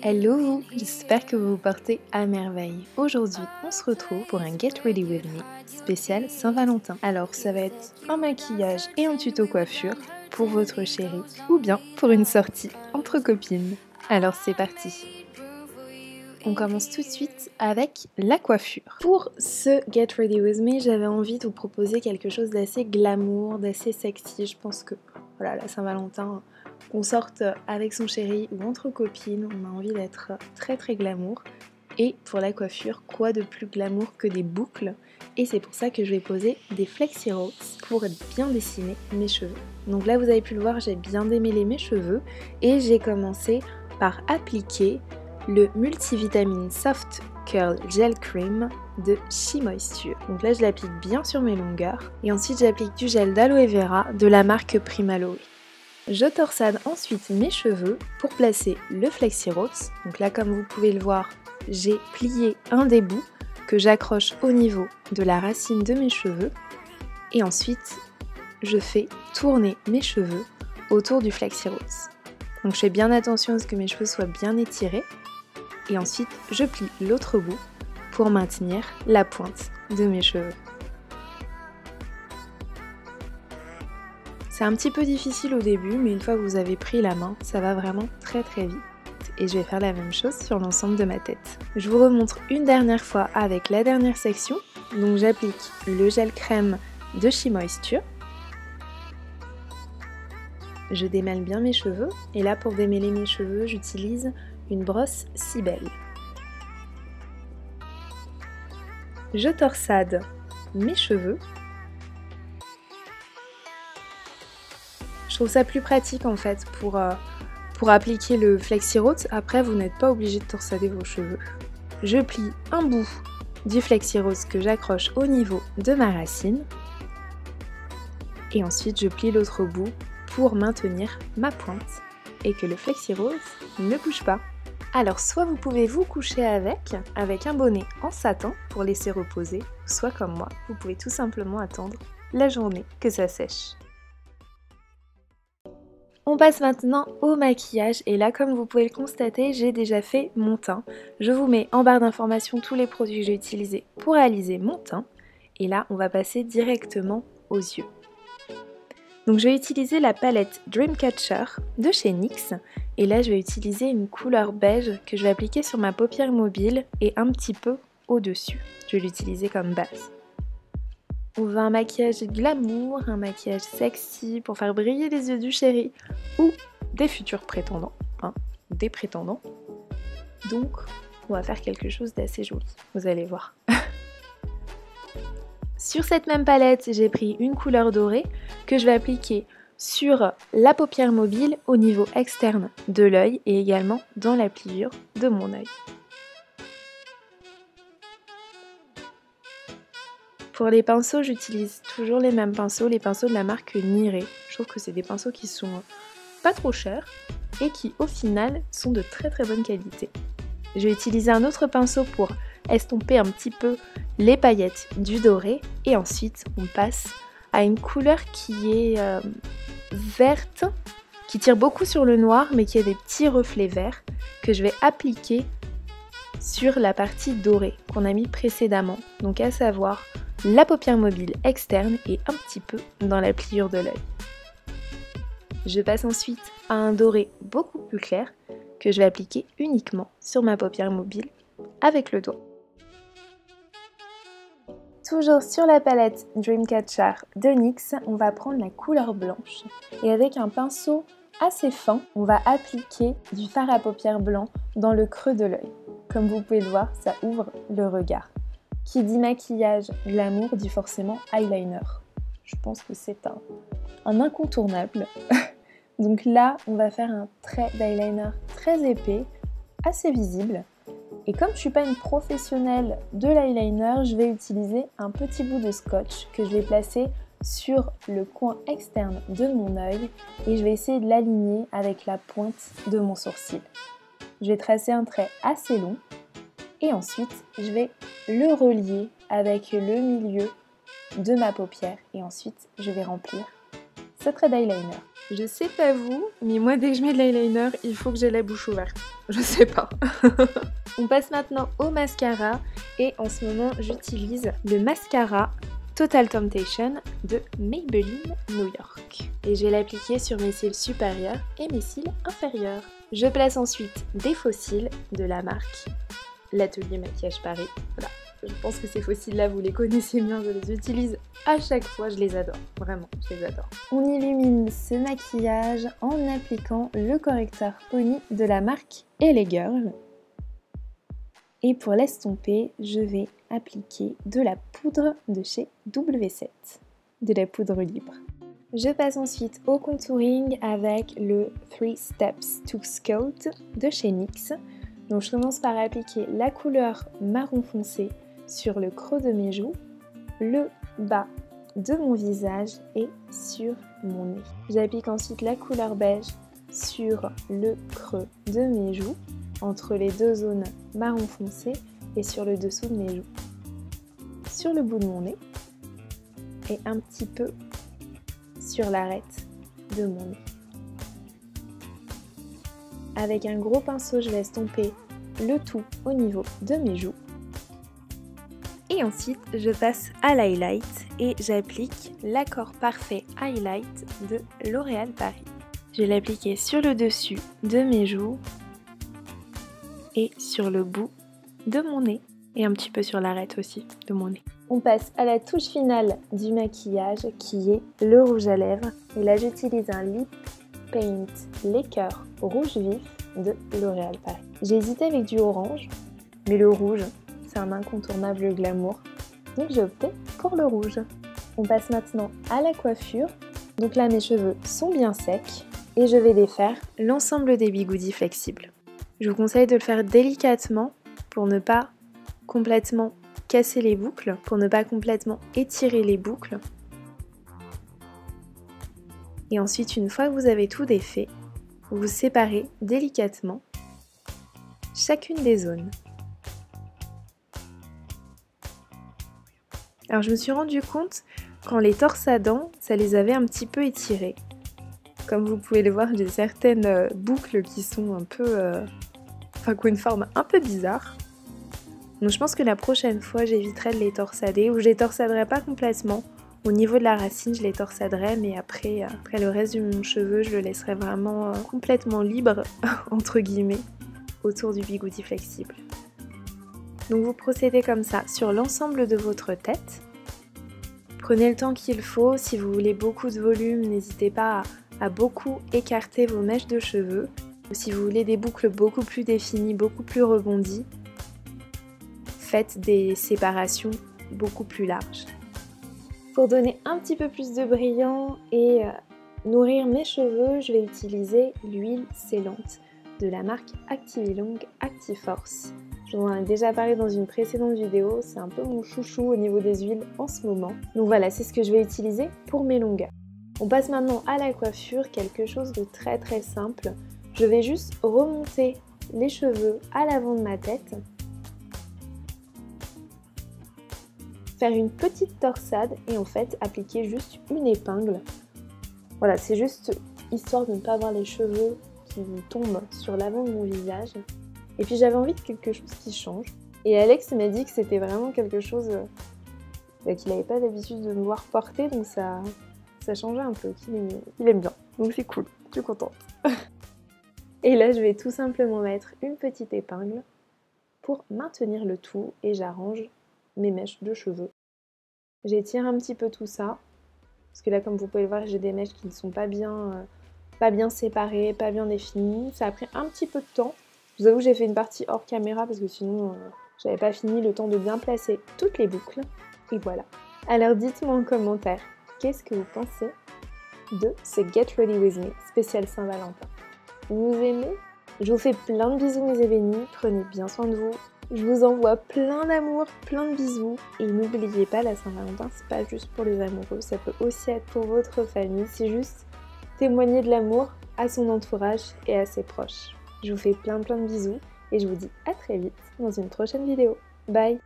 Hello, j'espère que vous vous portez à merveille. Aujourd'hui, on se retrouve pour un Get Ready With Me spécial Saint-Valentin. Alors, ça va être un maquillage et un tuto coiffure pour votre chérie ou bien pour une sortie entre copines. Alors, c'est parti. On commence tout de suite avec la coiffure. Pour ce Get Ready With Me, j'avais envie de vous proposer quelque chose d'assez glamour, d'assez sexy. Je pense que, voilà, la Saint-Valentin, qu'on sorte avec son chéri ou entre copines, on a envie d'être très très glamour. Et pour la coiffure, quoi de plus glamour que des boucles? Et c'est pour ça que je vais poser des Flexi Roots pour bien dessiner mes cheveux. Donc là, vous avez pu le voir, j'ai bien démêlé mes cheveux et j'ai commencé par appliquer le multivitamine Soft Curl Gel Cream de She Moisture. Donc là, je l'applique bien sur mes longueurs. Et ensuite, j'applique du gel d'aloe vera de la marque Primaloe. Je torsade ensuite mes cheveux pour placer le Flexi Roots. Donc là, comme vous pouvez le voir, j'ai plié un des bouts que j'accroche au niveau de la racine de mes cheveux. Et ensuite, je fais tourner mes cheveux autour du Flexi Roots. Donc je fais bien attention à ce que mes cheveux soient bien étirés. Et ensuite, je plie l'autre bout pour maintenir la pointe de mes cheveux. C'est un petit peu difficile au début, mais une fois que vous avez pris la main, ça va vraiment très très vite. Et je vais faire la même chose sur l'ensemble de ma tête. Je vous remontre une dernière fois avec la dernière section. Donc j'applique le gel crème de She Moisture. Je démêle bien mes cheveux. Et là, pour démêler mes cheveux, j'utilise une brosse Cybelle. Je torsade mes cheveux. Je trouve ça plus pratique en fait pour appliquer le Flexi Roots. Après, vous n'êtes pas obligé de torsader vos cheveux. Je plie un bout du Flexi Roots que j'accroche au niveau de ma racine. Et ensuite, je plie l'autre bout pour maintenir ma pointe et que le Flexi Roots ne bouge pas. Alors, soit vous pouvez vous coucher avec un bonnet en satin pour laisser reposer, soit comme moi, vous pouvez tout simplement attendre la journée que ça sèche. On passe maintenant au maquillage et là, comme vous pouvez le constater, j'ai déjà fait mon teint. Je vous mets en barre d'informations tous les produits que j'ai utilisés pour réaliser mon teint. Et là, on va passer directement aux yeux. Donc je vais utiliser la palette Dreamcatcher de chez NYX. Et là, je vais utiliser une couleur beige que je vais appliquer sur ma paupière mobile et un petit peu au-dessus. Je vais l'utiliser comme base. On veut un maquillage glamour, un maquillage sexy pour faire briller les yeux du chéri ou des futurs prétendants, des prétendants. Donc, on va faire quelque chose d'assez joli, vous allez voir. Sur cette même palette, j'ai pris une couleur dorée que je vais appliquer sur la paupière mobile au niveau externe de l'œil et également dans la pliure de mon œil. Pour les pinceaux, j'utilise toujours les mêmes pinceaux, les pinceaux de la marque Niré. Je trouve que c'est des pinceaux qui sont pas trop chers et qui au final sont de très très bonne qualité. Je vais utiliser un autre pinceau pour estomper un petit peu les paillettes du doré et ensuite on passe à une couleur qui est verte, qui tire beaucoup sur le noir mais qui a des petits reflets verts que je vais appliquer sur la partie dorée qu'on a mis précédemment, donc à savoir la paupière mobile externe et un petit peu dans la pliure de l'œil. Je passe ensuite à un doré beaucoup plus clair que je vais appliquer uniquement sur ma paupière mobile avec le doigt. Toujours sur la palette Dreamcatcher de NYX, on va prendre la couleur blanche et avec un pinceau assez fin, on va appliquer du fard à paupières blanc dans le creux de l'œil. Comme vous pouvez le voir, ça ouvre le regard. Qui dit maquillage glamour dit forcément eyeliner. Je pense que c'est un incontournable. Donc là, on va faire un trait d'eyeliner très épais, assez visible. Et comme je ne suis pas une professionnelle de l'eyeliner, je vais utiliser un petit bout de scotch que je vais placer sur le coin externe de mon œil et je vais essayer de l'aligner avec la pointe de mon sourcil. Je vais tracer un trait assez long. Et ensuite, je vais le relier avec le milieu de ma paupière et ensuite, je vais remplir ce trait d'eyeliner. Je sais pas vous, mais moi dès que je mets de l'eyeliner, il faut que j'ai la bouche ouverte. Je sais pas. On passe maintenant au mascara et en ce moment j'utilise le mascara Total Temptation de Maybelline New York. Et je vais l'appliquer sur mes cils supérieurs et mes cils inférieurs. Je place ensuite des faux cils de la marque L'Atelier Maquillage Paris. Voilà. Je pense que ces faux cils là vous les connaissez bien, je les utilise à chaque fois, je les adore, vraiment, je les adore. On illumine ce maquillage en appliquant le correcteur Honey de la marque LA Girl. Et pour l'estomper, je vais appliquer de la poudre de chez W7, de la poudre libre. Je passe ensuite au contouring avec le 3 Steps to Sculpt de chez NYX. Donc je commence par appliquer la couleur marron foncé sur le creux de mes joues, le bas de mon visage et sur mon nez. J'applique ensuite la couleur beige sur le creux de mes joues, entre les deux zones marron foncé et sur le dessous de mes joues, sur le bout de mon nez et un petit peu sur l'arête de mon nez. Avec un gros pinceau, je vais estomper le tout au niveau de mes joues. Et ensuite, je passe à l'highlight et j'applique l'Accord Parfait Highlight de L'Oréal Paris. Je vais l'appliquer sur le dessus de mes joues et sur le bout de mon nez et un petit peu sur l'arête aussi de mon nez. On passe à la touche finale du maquillage qui est le rouge à lèvres. Et là, j'utilise un Lip Paint Laqueur rouge vif de L'Oréal Paris. J'ai hésité avec du orange, mais le rouge, c'est un incontournable glamour, donc j'ai opté pour le rouge. On passe maintenant à la coiffure. Donc là, mes cheveux sont bien secs et je vais défaire l'ensemble des bigoudis flexibles. Je vous conseille de le faire délicatement pour ne pas complètement casser les boucles, pour ne pas complètement étirer les boucles. Et ensuite, une fois que vous avez tout défait, vous séparez délicatement chacune des zones. Alors je me suis rendu compte qu'en les torsadant, ça les avait un petit peu étirés. Comme vous pouvez le voir, j'ai certaines boucles qui sont un peu... qui ont une forme un peu bizarre. Donc je pense que la prochaine fois, j'éviterai de les torsader, ou je les torsaderai pas complètement. Au niveau de la racine, je les torsaderai, mais après le reste de mon cheveu, je le laisserai vraiment complètement libre, entre guillemets, autour du bigoudi flexible. Donc vous procédez comme ça sur l'ensemble de votre tête. Prenez le temps qu'il faut. Si vous voulez beaucoup de volume, n'hésitez pas à beaucoup écarter vos mèches de cheveux. Ou si vous voulez des boucles beaucoup plus définies, beaucoup plus rebondies, faites des séparations beaucoup plus larges. Pour donner un petit peu plus de brillant et nourrir mes cheveux, je vais utiliser l'huile scellante de la marque Activilong Actiforce. Je vous en ai déjà parlé dans une précédente vidéo, c'est un peu mon chouchou au niveau des huiles en ce moment. Donc voilà, c'est ce que je vais utiliser pour mes longueurs. On passe maintenant à la coiffure, quelque chose de très très simple. Je vais juste remonter les cheveux à l'avant de ma tête, faire une petite torsade et en fait appliquer juste une épingle. Voilà, c'est juste histoire de ne pas avoir les cheveux qui tombent sur l'avant de mon visage. Et puis j'avais envie de quelque chose qui change. Et Alex m'a dit que c'était vraiment quelque chose qu'il n'avait pas l'habitude de me voir porter, donc ça changeait un peu, qu'il aime bien. Donc c'est cool, je suis contente. Et là je vais tout simplement mettre une petite épingle pour maintenir le tout et j'arrange mes mèches de cheveux. J'étire un petit peu tout ça, parce que là comme vous pouvez le voir j'ai des mèches qui ne sont pas bien séparées, pas bien définies. Ça a pris un petit peu de temps. Je vous avoue que j'ai fait une partie hors caméra parce que sinon j'avais pas fini le temps de bien placer toutes les boucles. Et voilà. Alors dites-moi en commentaire, qu'est-ce que vous pensez de ce Get Ready With Me spécial Saint-Valentin? Vous aimez? Je vous fais plein de bisous mes ébénis, prenez bien soin de vous. Je vous envoie plein d'amour, plein de bisous. Et n'oubliez pas, la Saint-Valentin, c'est pas juste pour les amoureux, ça peut aussi être pour votre famille. C'est juste témoigner de l'amour à son entourage et à ses proches. Je vous fais plein de bisous et je vous dis à très vite dans une prochaine vidéo. Bye!